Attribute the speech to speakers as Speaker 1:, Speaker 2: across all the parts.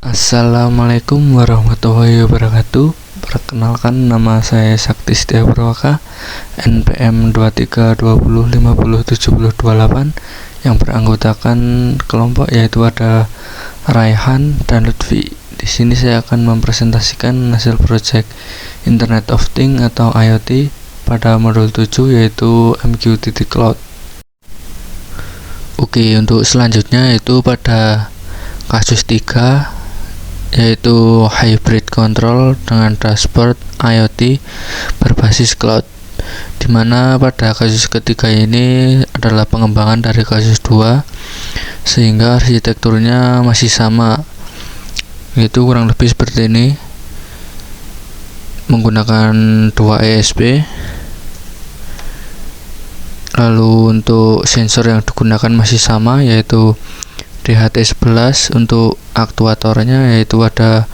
Speaker 1: Assalamualaikum warahmatullahi wabarakatuh. Perkenalkan, nama saya Sakti Setia Purwaka, NPM 2320507028, yang beranggotakan kelompok yaitu ada Raihan dan Lutfi. Di sini saya akan mempresentasikan hasil proyek Internet of Things atau IoT pada modul 7 yaitu MQ.Cloud. Oke, untuk selanjutnya yaitu pada kasus 3 yaitu hybrid control dengan dashboard IoT berbasis cloud, dimana pada kasus ketiga ini adalah pengembangan dari kasus 2 sehingga arsitekturnya masih sama, yaitu kurang lebih seperti ini, menggunakan 2 ESP. Lalu untuk sensor yang digunakan masih sama, yaitu DHT11. Untuk aktuatornya yaitu ada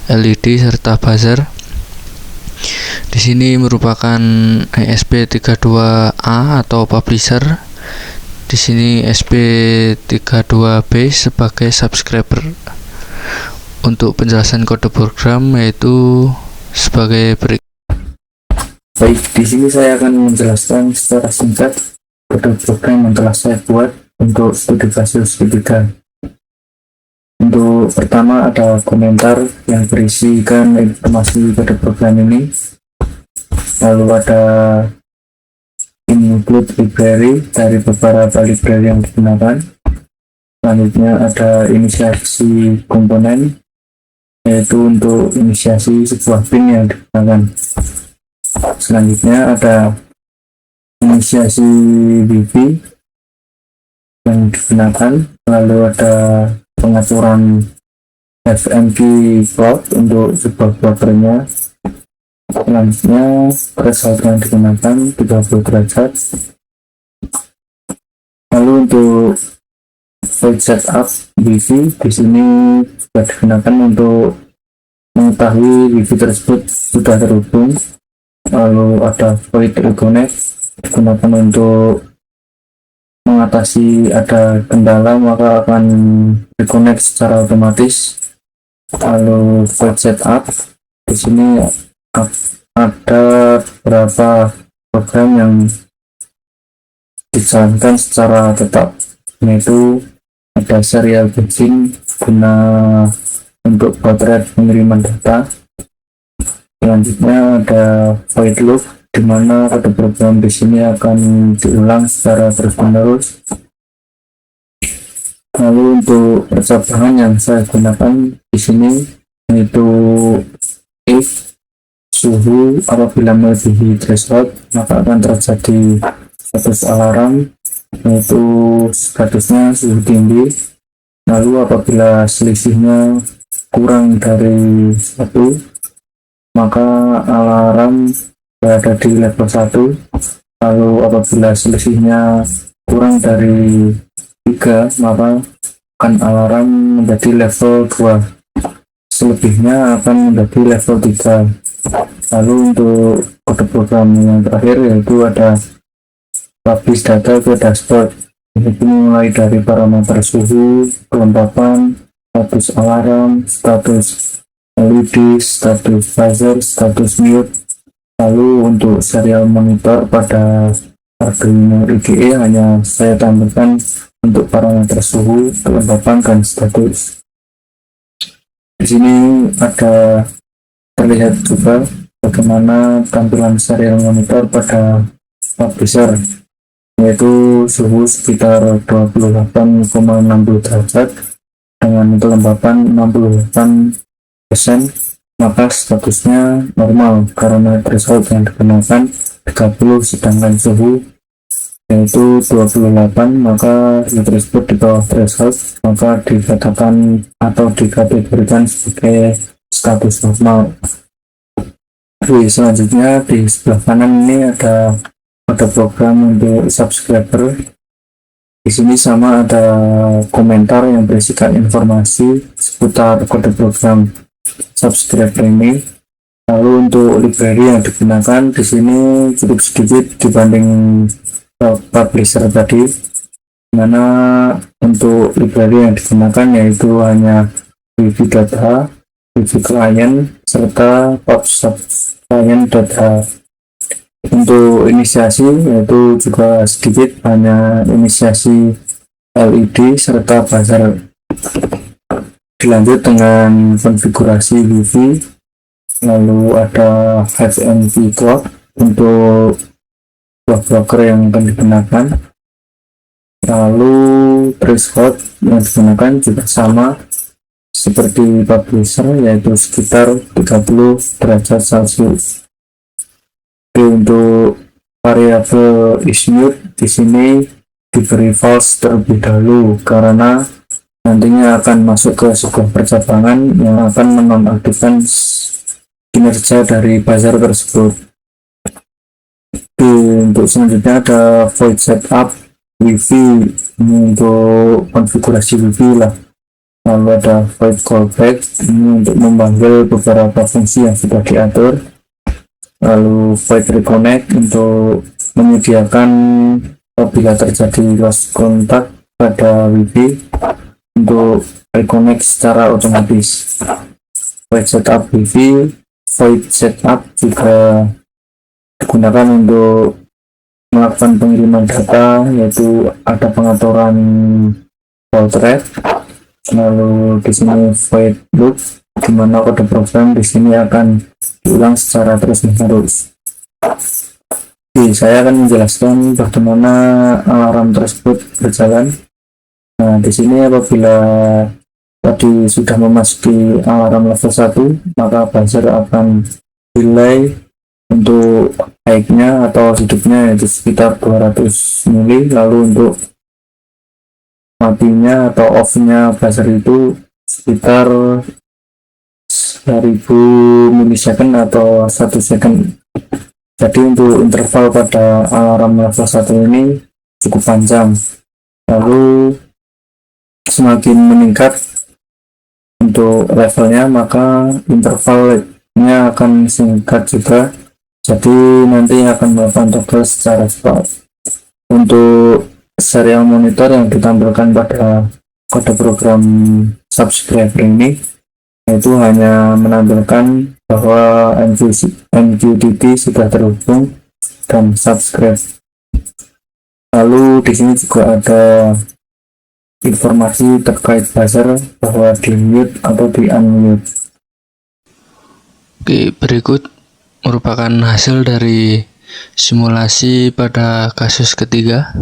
Speaker 1: LED serta buzzer. Di sini merupakan ESP32A atau publisher. Di sini SP32B sebagai subscriber. Untuk penjelasan kode program yaitu sebagai berikut.
Speaker 2: Baik, di sini saya akan menjelaskan secara singkat kode program yang telah saya buat untuk studi kasus ketiga. Untuk pertama ada komentar yang berisikan informasi kode program ini. Lalu ada include library dari beberapa library yang digunakan. Selanjutnya ada inisiasi komponen, yaitu untuk inisiasi sebuah pin yang digunakan. Selanjutnya ada inisiasi Wi-Fi yang digunakan. Lalu ada pengaturan FMQ cloud untuk sebuah baterainya. Selanjutnya threshold yang digunakan 30 derajat. Lalu untuk void setup Wi-Fi di sini juga digunakan untuk mengetahui Wi-Fi tersebut sudah terhubung. Lalu ada void reconnect digunakan untuk mengatasi ada kendala maka akan reconnect secara otomatis. Lalu void setup di sini ada beberapa program yang dijalankan secara tetap, yaitu ada serial batching guna untuk baterai pengiriman data. Selanjutnya ada void loop, di mana kode program di sini akan diulang secara terus-menerus. Lalu untuk percabangan yang saya gunakan di sini yaitu if suhu apabila melebihi threshold maka akan terjadi status alarm, yaitu statusnya suhu tinggi. Lalu apabila selisihnya kurang dari 1 maka alarm berada di level 1. Lalu apabila selisihnya kurang dari 3 maka akan alarm menjadi level 2, selebihnya akan menjadi level 3. Lalu untuk kode program yang terakhir yaitu ada publish data ke dashboard, yaitu mulai dari parameter suhu, kelembapan, status alarm, status LED, status buzzer, status mute. Lalu untuk serial monitor pada Arduino IDE hanya saya tambahkan untuk parameter suhu, kelembapan, dan status. Di sini ada terlihat juga bagaimana tampilan serial monitor pada publisher, yaitu suhu sekitar 28,60 derajat dengan kelembapan 68%, maka statusnya normal karena threshold yang digunakan 30, sedangkan suhu yaitu 28, maka hal tersebut di bawah threshold maka dikatakan atau dikategorikan sebagai status normal. Selanjutnya di sebelah kanan ini ada program untuk subscriber. Di sini sama ada komentar yang berisikan informasi seputar kode program subscriber ini. Lalu untuk library yang digunakan di sini cukup sedikit dibanding publisher tadi, mana untuk library yang digunakan yaitu hanya wifi.h, wifi client, serta PubSub client.h. Untuk inisiasi yaitu juga sedikit, hanya inisiasi LED serta buzzer. Dilanjut dengan konfigurasi wifi, lalu ada HMV clock untuk blocker yang akan digunakan, lalu threshold yang digunakan juga sama seperti publisher, yaitu sekitar 30 derajat Celcius. Untuk variabel ismute di sini diberi false terlebih dahulu karena nantinya akan masuk ke sebuah percabangan yang akan menonaktifkan kinerja dari buzzer tersebut. Untuk selanjutnya ada void setup wifi, ini untuk konfigurasi wifi lah. Lalu ada void callback, ini untuk memanggil beberapa fungsi yang sudah diatur. Lalu void reconnect untuk menyediakan apabila terjadi lost kontak pada wifi untuk reconnect secara otomatis. Void setup wifi, void setup juga digunakan untuk melakukan pengiriman data, yaitu ada pengaturan baud rate. Lalu di sini void loop, di mana kode program di sini akan diulang secara terus-menerus. Oke, saya akan menjelaskan bagaimana alarm tersebut berjalan. Nah, di sini apabila tadi sudah memasuki alarm level 1, maka buzzer akan delay untuk naiknya atau hidupnya yaitu sekitar 200 mili, lalu untuk matinya atau off-nya buzzer itu sekitar 1000 milisecond atau 1 second. Jadi untuk interval pada alarm level 1 ini cukup panjang. Lalu semakin meningkat untuk levelnya, maka intervalnya akan singkat juga. Jadi nanti akan melakukan toggle secara cepat. Untuk serial monitor yang ditampilkan pada kode program subscriber ini, yaitu hanya menampilkan bahwa MQTT sudah terhubung dan subscribe. Lalu di sini juga ada informasi terkait buzzer bahwa di mute atau di unmute.
Speaker 1: Oke, berikut merupakan hasil dari simulasi pada kasus ketiga.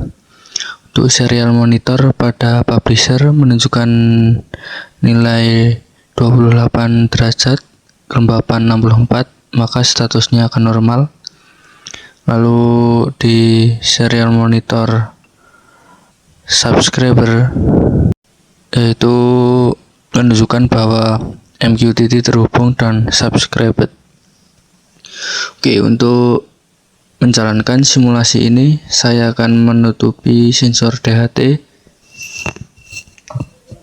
Speaker 1: Untuk serial monitor pada publisher menunjukkan nilai 28 derajat, kelembapan 64, maka statusnya akan normal. Lalu di serial monitor subscriber yaitu menunjukkan bahwa MQTT terhubung dan subscribed. Oke, untuk menjalankan simulasi ini saya akan menutupi sensor DHT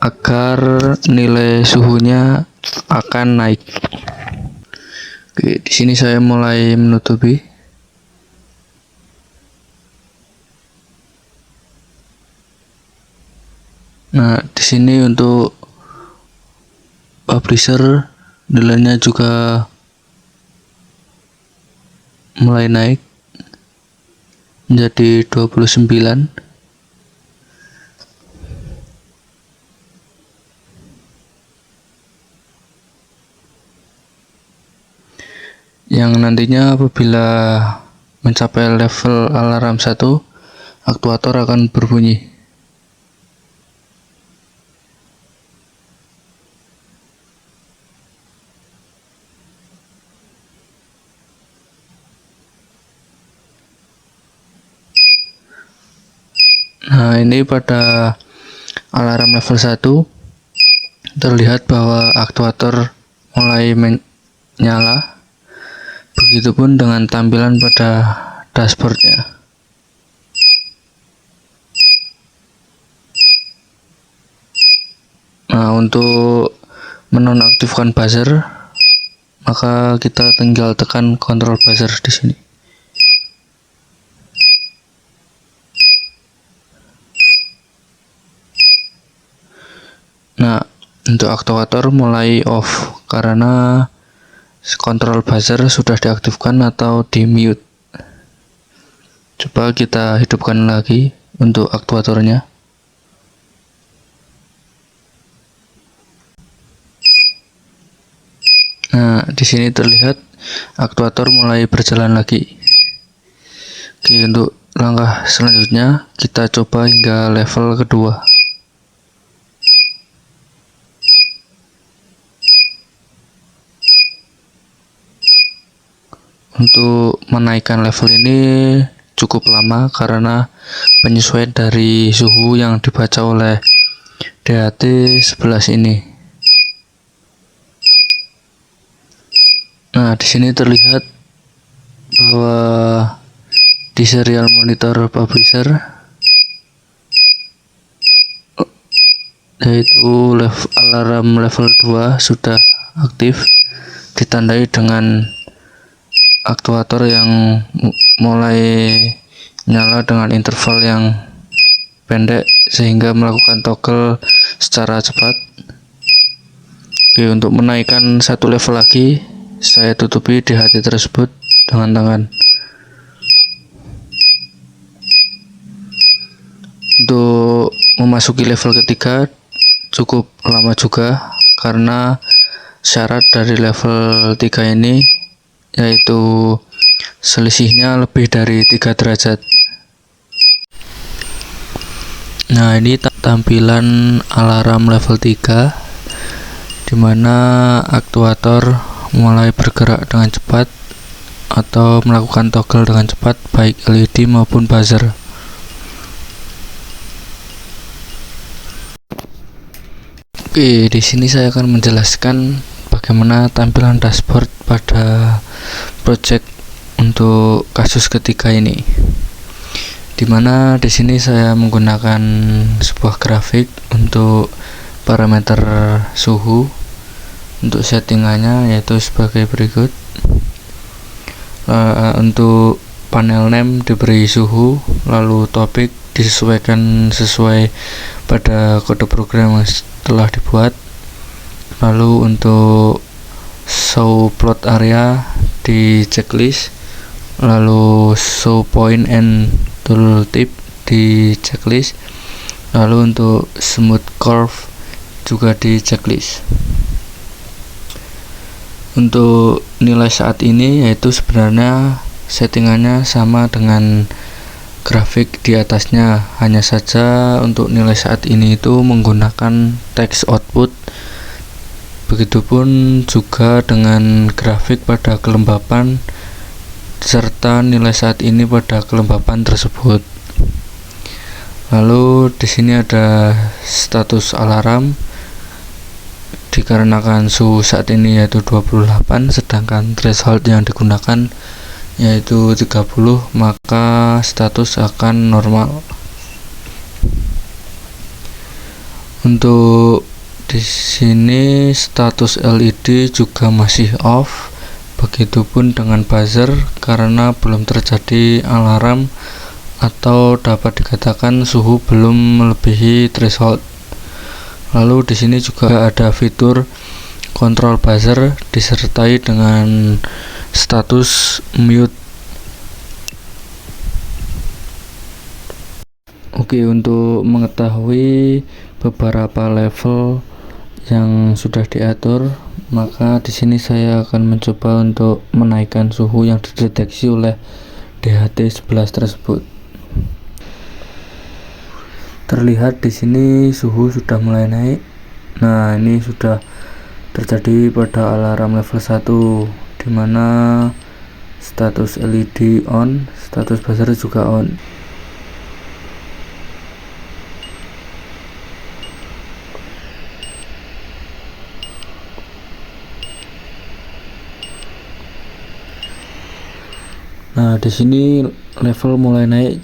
Speaker 1: agar nilai suhunya akan naik. Oke, di sini saya mulai menutupi. Nah, di sini untuk publisher nilainya juga mulai naik menjadi 29. Yang nantinya apabila mencapai level alarm 1, aktuator akan berbunyi. Nah, ini pada alarm level 1 terlihat bahwa aktuator mulai menyala. Begitupun dengan tampilan pada dashboardnya. Nah, untuk menonaktifkan buzzer, maka kita tinggal tekan kontrol buzzer di sini. Nah, Untuk aktuator mulai off karena kontrol buzzer sudah diaktifkan atau di mute. Coba kita hidupkan lagi untuk aktuatornya. Nah, di sini terlihat aktuator mulai berjalan lagi. Oke, untuk langkah selanjutnya kita coba hingga level kedua. Untuk menaikkan level ini cukup lama karena penyesuaian dari suhu yang dibaca oleh DHT 11 ini. Nah, di sini terlihat bahwa di serial monitor publisher yaitu alarm level 2 sudah aktif, ditandai dengan aktuator yang mulai nyala dengan interval yang pendek sehingga melakukan toggle secara cepat. Oke, untuk menaikkan satu level lagi, saya tutupi DHT tersebut dengan tangan. Untuk memasuki level ketiga cukup lama juga karena syarat dari level 3 ini yaitu selisihnya lebih dari 3 derajat. Nah, ini tampilan alarm level 3 dimana aktuator mulai bergerak dengan cepat atau melakukan toggle dengan cepat baik LED maupun buzzer. Oke, di sini saya akan menjelaskan bagaimana tampilan dashboard pada project untuk kasus ketiga ini. Dimana di sini saya menggunakan sebuah grafik untuk parameter suhu. Untuk settingannya yaitu sebagai berikut. Untuk panel name diberi suhu, lalu topik disesuaikan sesuai pada kode program yang telah dibuat. Lalu untuk show plot area di checklist, lalu show point and tooltip di checklist, lalu untuk smooth curve juga di checklist. Untuk nilai saat ini yaitu sebenarnya settingannya sama dengan grafik di atasnya, hanya saja untuk nilai saat ini itu menggunakan text output. Begitupun juga dengan grafik pada kelembapan serta nilai saat ini pada kelembapan tersebut. Lalu di sini ada status alarm. Dikarenakan suhu saat ini yaitu 28, sedangkan threshold yang digunakan yaitu 30, maka status akan normal. Untuk di sini status LED juga masih off, begitupun dengan buzzer karena belum terjadi alarm atau dapat dikatakan suhu belum melebihi threshold. Lalu di sini juga ada fitur kontrol buzzer disertai dengan status mute. Oke, untuk mengetahui beberapa level yang sudah diatur, maka di sini saya akan mencoba untuk menaikkan suhu yang dideteksi oleh DHT 11 tersebut. Terlihat di sini suhu sudah mulai naik. Nah, ini sudah terjadi pada alarm level 1 dimana status LED on, status buzzer juga on. Nah, di sini level mulai naik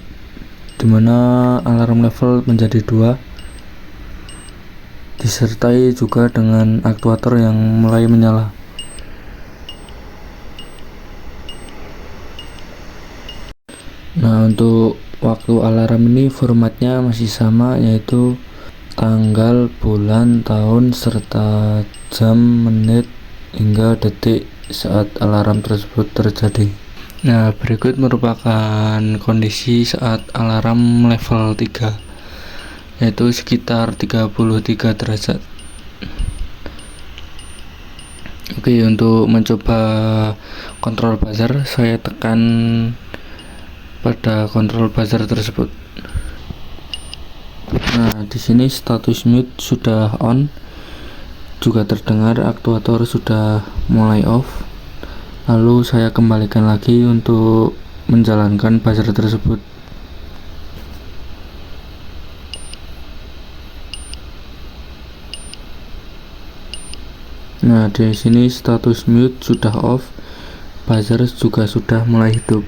Speaker 1: dimana alarm level menjadi 2 disertai juga dengan aktuator yang mulai menyala. Nah, untuk waktu alarm ini formatnya masih sama yaitu tanggal, bulan, tahun, serta jam, menit, hingga detik saat alarm tersebut terjadi. Nah, berikut merupakan kondisi saat alarm level 3, yaitu sekitar 33 derajat. Oke, untuk mencoba kontrol buzzer, saya tekan pada kontrol buzzer tersebut. Nah, di sini status mute sudah on, juga terdengar aktuator sudah mulai off. Lalu saya kembalikan lagi untuk menjalankan buzzer tersebut. Nah, di sini status mute sudah off, buzzer juga sudah mulai hidup.